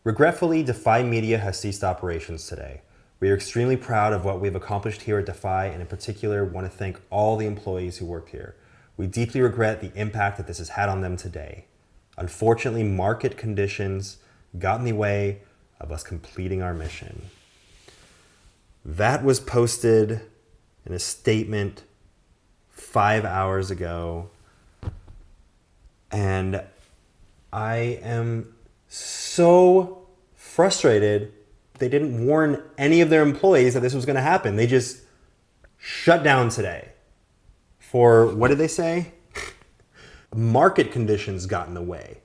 Regretfully, Defy Media has ceased operations today. We are extremely proud of what we've accomplished here at Defy, and in particular want to thank all the employees who work here. We deeply regret the impact that this has had on them today. Unfortunately, market conditions got in the way of us completing our mission. That was posted in a statement 5 hours ago, and I am so frustrated. They didn't warn any of their employees that this was going to happen. They just shut down today for, what did they say? Market conditions got in the way.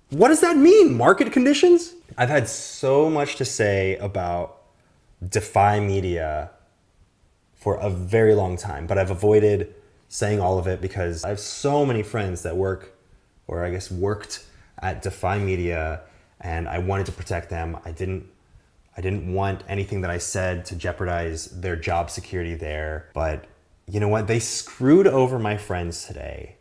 What does that mean, market conditions? I've had so much to say about Defy Media for a very long time, but I've avoided saying all of it because I have so many friends that work, or I guess worked at Defy Media, and I wanted to protect them. I didn't want anything that I said to jeopardize their job security there. But you know what? They screwed over my friends today.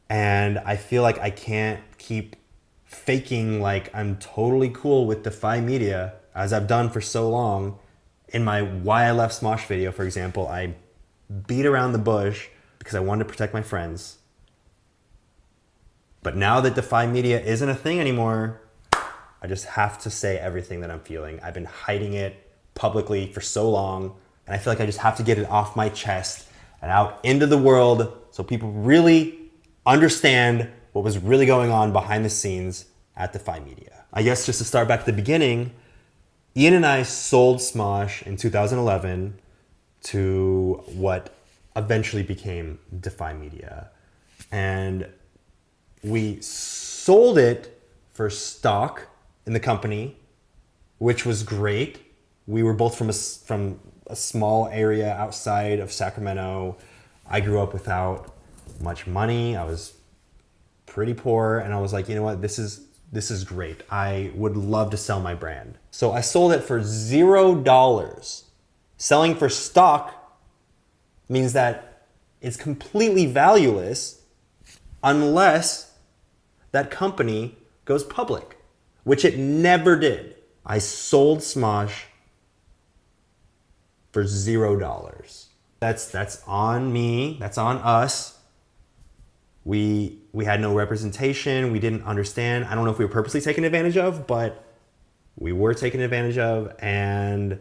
And I feel like I can't keep faking like I'm totally cool with Defy Media, as I've done for so long. In my Why I Left SMOSH video, for example, I beat around the bush because I wanted to protect my friends. But now that Defy Media isn't a thing anymore, I just have to say everything that I'm feeling. I've been hiding it publicly for so long, and I feel like I just have to get it off my chest and out into the world so people really understand what was really going on behind the scenes at Defy Media. I guess just to start back at the beginning, Ian and I sold SMOSH in 2011 to what eventually became Defy Media. And we sold it for stock in the company, which was great. We were both from a small area outside of Sacramento. I grew up without much money. I was pretty poor, and I was like, you know what, this is great. I would love to sell my brand. So I sold it for $0. Selling for stock means that it's completely valueless unless that company goes public, which it never did. I sold SMOSH for $0. That's on me, that's on us. We had no representation, we didn't understand. I don't know if we were purposely taken advantage of, but we were taken advantage of, and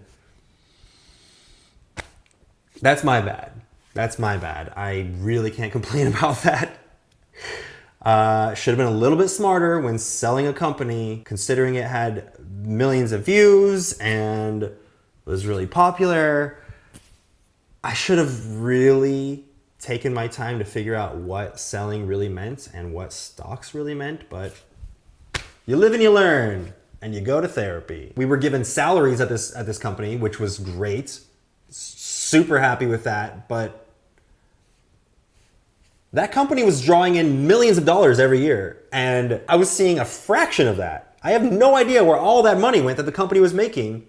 that's my bad. That's my bad. I really can't complain about that. Should have been a little bit smarter when selling a company, considering it had millions of views and was really popular. I should have really taken my time to figure out what selling really meant and what stocks really meant, but you live and you learn, and you go to therapy. We were given salaries at this company, which was great. Super happy with that, but that company was drawing in millions of dollars every year, and I was seeing a fraction of that. I have no idea where all that money went that the company was making,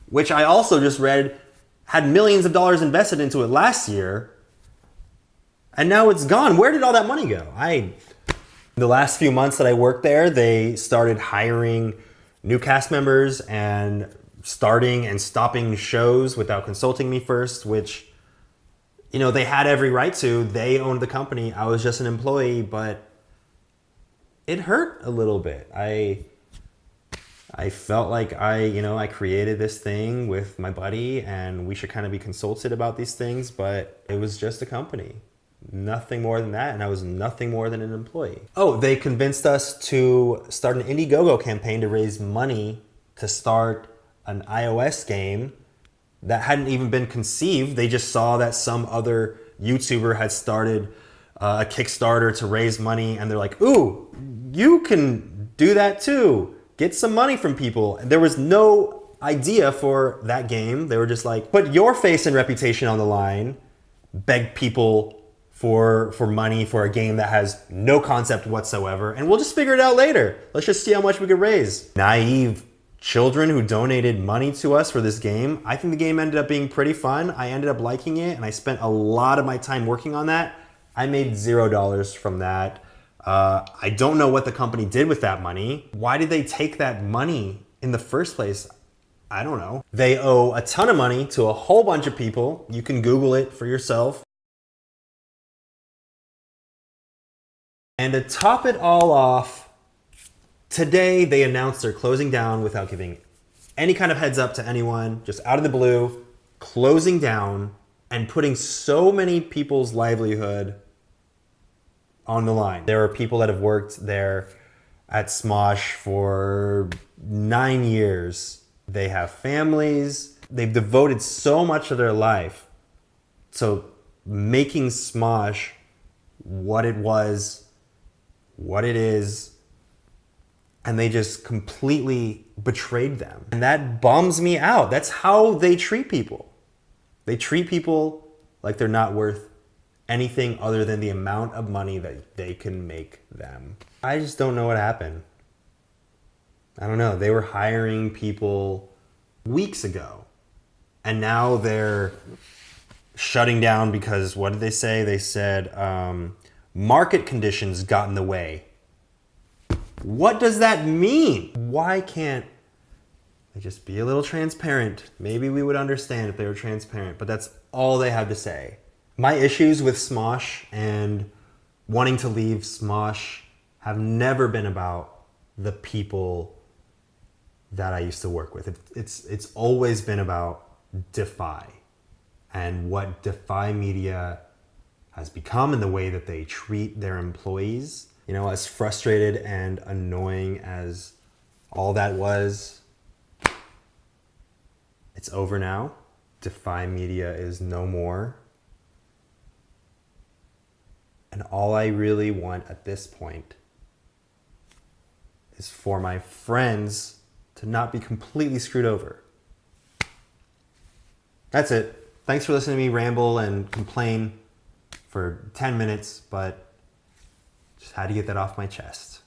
which I also just read had millions of dollars invested into it last year, and now it's gone. Where did all that money go? The last few months that I worked there, they started hiring new cast members and starting and stopping shows without consulting me first, which, you know, they had every right to. They owned the company. I was just an employee, but it hurt a little bit. I felt like I created this thing with my buddy, and we should kind of be consulted about these things, but it was just a company. Nothing more than that, and I was nothing more than an employee. Oh, they convinced us to start an Indiegogo campaign to raise money to start an iOS game that hadn't even been conceived. They just saw that some other YouTuber had started a Kickstarter to raise money, and they're like, ooh, you can do that too. Get some money from people. And there was no idea for that game. They were just like, put your face and reputation on the line, beg people for money for a game that has no concept whatsoever, and we'll just figure it out later. Let's just see how much we could raise. Naive children who donated money to us for this game. I think the game ended up being pretty fun. I ended up liking it, and I spent a lot of my time working on that. I made $0 from that. I don't know what the company did with that money. Why did they take that money in the first place? I don't know. They owe a ton of money to a whole bunch of people. You can Google it for yourself. And to top it all off, today they announced they're closing down without giving any kind of heads up to anyone, just out of the blue, closing down and putting so many people's livelihood on the line. There are people that have worked there at SMOSH for 9 years. They have families. They've devoted so much of their life to making SMOSH what it was, what it is, and they just completely betrayed them. And that bums me out. That's how they treat people. They treat people like they're not worth anything other than the amount of money that they can make them. I just don't know what happened. I don't know. They were hiring people weeks ago, and now they're shutting down because, what did they say? They said market conditions got in the way. What does that mean? Why can't they just be a little transparent? Maybe we would understand if they were transparent, but that's all they have to say. My issues with SMOSH and wanting to leave SMOSH have never been about the people that I used to work with. It's always been about Defy and what Defy Media has become and the way that they treat their employees. You know, as frustrated and annoying as all that was, it's over now. Defy Media is no more. And all I really want at this point is for my friends to not be completely screwed over. That's it. Thanks for listening to me ramble and complain for 10 minutes, but just had to get that off my chest.